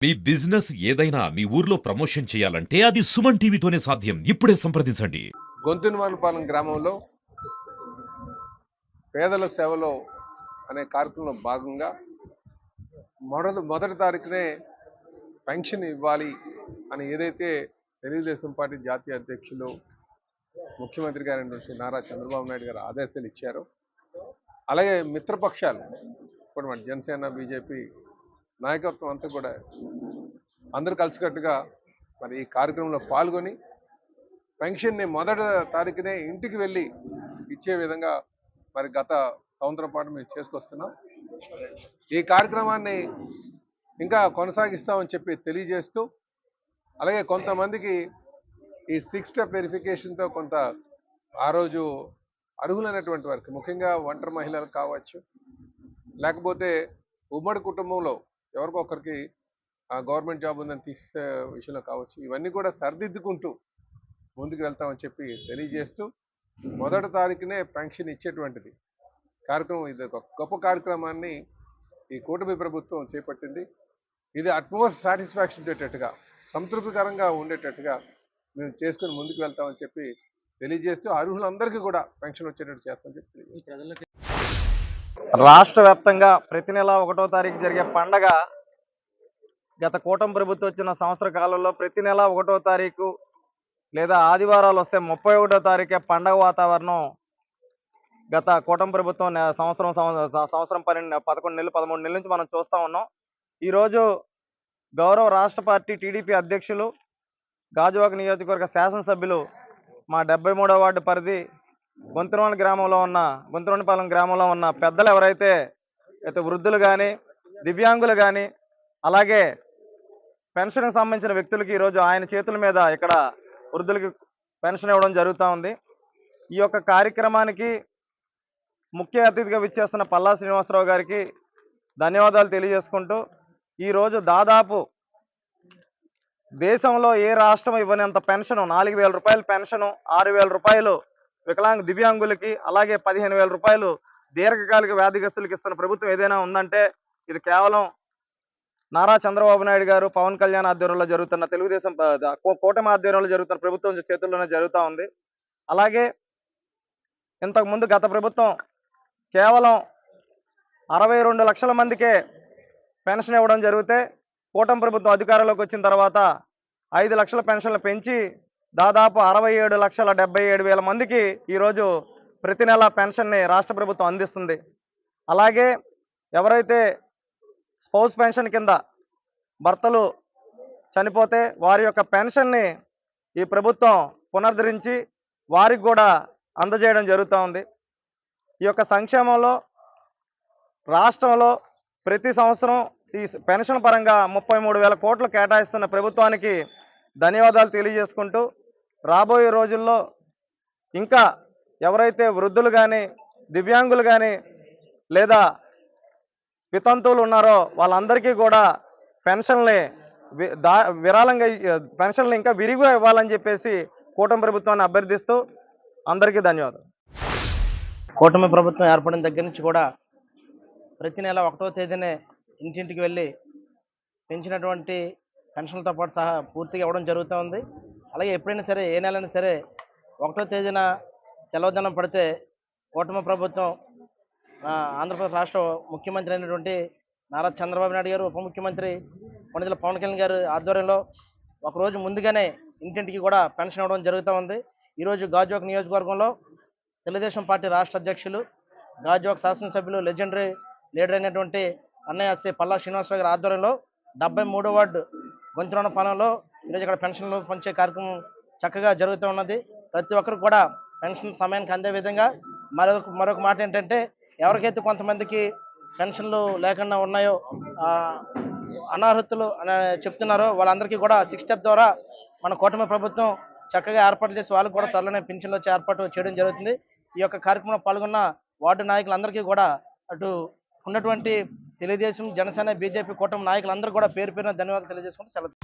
మీ business ఏదైనా మీ ఊర్లో promotion చేయాలంటే అది సుమన్ టీవీతోనే సాధ్యం. ఇప్పుడే సంప్రదించండి. గొంతునివానిపాలెం గ్రామంలో పేదల సేవలో అనే కార్యక్రమంలో భాగంగా మొదటి తారీఖునే పెన్షన్ ఇవ్వాలి అని ఏదైతే తెలుగుదేశం పార్టీ జాతీయ అధ్యక్షులు ముఖ్యమంత్రి గారైన శ్రీ నారా చంద్రబాబు నాయుడు గారు ఆదేశాలు ఇచ్చారో, అలాగే మిత్రపక్షాలు ఇప్పుడు మన జనసేన బీజేపీ నాయకత్వం అంతా కూడా అందరూ కలిసికట్టుగా మరి ఈ కార్యక్రమంలో పాల్గొని పెన్షన్ని మొదటి తారీఖునే ఇంటికి వెళ్ళి ఇచ్చే విధంగా మరి గత సంవత్సరం పాటు మేము చేసుకొస్తున్నాం. ఈ కార్యక్రమాన్ని ఇంకా కొనసాగిస్తామని చెప్పి తెలియజేస్తూ, అలాగే కొంతమందికి ఈ 6 స్టెప్ వెరిఫికేషన్తో కొంత ఆ రోజు అర్హులైనటువంటి వారికి, ముఖ్యంగా ఒంటరి మహిళలకు కావచ్చు, లేకపోతే ఉమ్మడి కుటుంబంలో ఎవరికొకరికి గవర్నమెంట్ జాబ్ ఉందని తీసే విషయంలో కావచ్చు, ఇవన్నీ కూడా సరిదిద్దుకుంటూ ముందుకు వెళ్తామని చెప్పి తెలియజేస్తూ, మొదటి తారీఖునే పెన్షన్ ఇచ్చేటువంటిది కార్యక్రమం, ఇది ఒక గొప్ప కార్యక్రమాన్ని ఈ కూటమి ప్రభుత్వం చేపట్టింది. ఇది అట్మోస్ట్ సాటిస్ఫాక్షన్ ఉండేటట్టుగా, సంతృప్తికరంగా ఉండేటట్టుగా మేము చేసుకుని ముందుకు వెళ్తామని చెప్పి తెలియజేస్తూ, అర్హులందరికీ కూడా పెన్షన్ వచ్చేటట్టు చేస్తామని చెప్పి రాష్ట్ర వ్యాప్తంగా ప్రతి నెల 1వ తారీఖు జరిగే పండగ గత కూటమి ప్రభుత్వం వచ్చిన సంవత్సర కాలంలో ప్రతి నెల 1వ తారీఖు లేదా ఆదివారాలు వస్తే 31వ తారీఖే పండగ వాతావరణం గత కూటమి ప్రభుత్వం సంవత్సరం 11 నెలలు 13 నెలల నుంచి మనం చూస్తూ ఉన్నాం. ఈరోజు గౌరవ రాష్ట్ర పార్టీ టీడీపీ అధ్యక్షులు, గాజువాక నియోజకవర్గ శాసనసభ్యులు, మా 73వ వార్డు పరిధి గుంతరోనిపాలెం గ్రామంలో ఉన్న పెద్దలు ఎవరైతే వృద్ధులు కానీ, దివ్యాంగులు కానీ, అలాగే పెన్షన్కి సంబంధించిన వ్యక్తులకి ఈరోజు ఆయన చేతుల మీద ఇక్కడ వృద్ధులకి పెన్షన్ ఇవ్వడం జరుగుతూ ఉంది. ఈ యొక్క కార్యక్రమానికి ముఖ్య అతిథిగా విచ్చేస్తున్న పల్లా శ్రీనివాసరావు గారికి ధన్యవాదాలు తెలియజేసుకుంటూ, ఈరోజు దాదాపు దేశంలో ఏ రాష్ట్రం ఇవ్వనంత పెన్షన్, 4,000 రూపాయల పెన్షను, 6,000 రూపాయలు వికలాంగ దివ్యాంగులకి, అలాగే 15,000 రూపాయలు దీర్ఘకాలిక వ్యాధిగ్రస్తులకు ఇస్తున్న ప్రభుత్వం ఏదైనా ఉందంటే ఇది కేవలం నారా చంద్రబాబు నాయుడు గారు, పవన్ కళ్యాణ్ ఆధ్వర్యంలో జరుగుతున్న తెలుగుదేశం కూటమి ఆధ్వర్యంలో జరుగుతున్న ప్రభుత్వం చేతుల్లోనే జరుగుతూ ఉంది. అలాగే ఇంతకుముందు గత ప్రభుత్వం కేవలం 62 లక్షల మందికే పెన్షన్ ఇవ్వడం జరిగితే, కూటమి ప్రభుత్వం అధికారంలోకి వచ్చిన తర్వాత 5 లక్షల పెన్షన్లు పెంచి దాదాపు 67,77,000 మందికి ఈరోజు ప్రతి నెల పెన్షన్ని రాష్ట్ర ప్రభుత్వం అందిస్తుంది. అలాగే ఎవరైతే స్పౌస్ పెన్షన్ కింద భర్తలు చనిపోతే వారి యొక్క పెన్షన్ని ఈ ప్రభుత్వం పునరుద్ధరించి వారికి కూడా అందజేయడం జరుగుతూ ఉంది. ఈ యొక్క సంక్షేమంలో రాష్ట్రంలో ప్రతి సంవత్సరం ఈ పెన్షన్ పరంగా 33,000 కోట్లు కేటాయిస్తున్న ప్రభుత్వానికి ధన్యవాదాలు తెలియజేసుకుంటూ, రాబోయే రోజుల్లో ఇంకా ఎవరైతే వృద్ధులు కానీ, దివ్యాంగులు కానీ, లేదా వితంతువులు ఉన్నారో వాళ్ళందరికీ కూడా పెన్షన్లే విరాళంగా పెన్షన్లు ఇంకా విరివిగా ఇవ్వాలని చెప్పేసి కూటమి ప్రభుత్వాన్ని అభ్యర్థిస్తూ అందరికీ ధన్యవాదాలు. కూటమి ప్రభుత్వం ఏర్పడిన దగ్గర నుంచి కూడా ప్రతి నెల 1వ తేదీనే ఇంటింటికి వెళ్ళి పెంచినటువంటి పెన్షన్లతో పాటు సహా పూర్తిగా ఇవ్వడం జరుగుతూ ఉంది. అలాగే ఎప్పుడైనా సరే, ఏ నెలైనా సరే 1వ తేదీన సెలవు దినం పడితే కూటమి ప్రభుత్వం, ఆంధ్రప్రదేశ్ రాష్ట్ర ముఖ్యమంత్రి అయినటువంటి నారా చంద్రబాబు నాయుడు గారు, ఉప ముఖ్యమంత్రి కొణిదెల పవన్ కళ్యాణ్ గారు ఆధ్వర్యంలో ఒకరోజు ముందుగానే ఇంటింటికి కూడా పెన్షన్ ఇవ్వడం జరుగుతూ ఉంది. ఈరోజు గాజువాక నియోజకవర్గంలో తెలుగుదేశం పార్టీ రాష్ట్ర అధ్యక్షులు, గాజువాక శాసనసభ్యులు, లెజెండరీ లీడర్ అయినటువంటి అన్నయ్య శ్రీ పల్లా శ్రీనివాసరావు గారి ఆధ్వర్యంలో 73వ వార్డు గుంతరోనిపాలెంలో ఈరోజు ఇక్కడ పెన్షన్లు పంచే కార్యక్రమం చక్కగా జరుగుతూ ఉన్నది. ప్రతి ఒక్కరు కూడా పెన్షన్ సమయానికి అందే విధంగా మరొక మాట ఏంటంటే, ఎవరికైతే కొంతమందికి పెన్షన్లు లేకుండా ఉన్నాయో, అనర్హతలు అని చెప్తున్నారో వాళ్ళందరికీ కూడా 6 స్టెప్ ద్వారా మన కూటమి ప్రభుత్వం చక్కగా ఏర్పాటు చేసి వాళ్ళకు కూడా త్వరలోనే పెన్షన్లు వచ్చే ఏర్పాటు చేయడం జరుగుతుంది. ఈ యొక్క కార్యక్రమంలో పాల్గొన్న వార్డు నాయకులందరికీ కూడా, అటు ఉన్నటువంటి తెలుగుదేశం, జనసేన, బీజేపీ కూటమి నాయకులందరూ కూడా పేరు పేరున ధన్యవాదాలు తెలియజేసుకుంటూ సెలవు.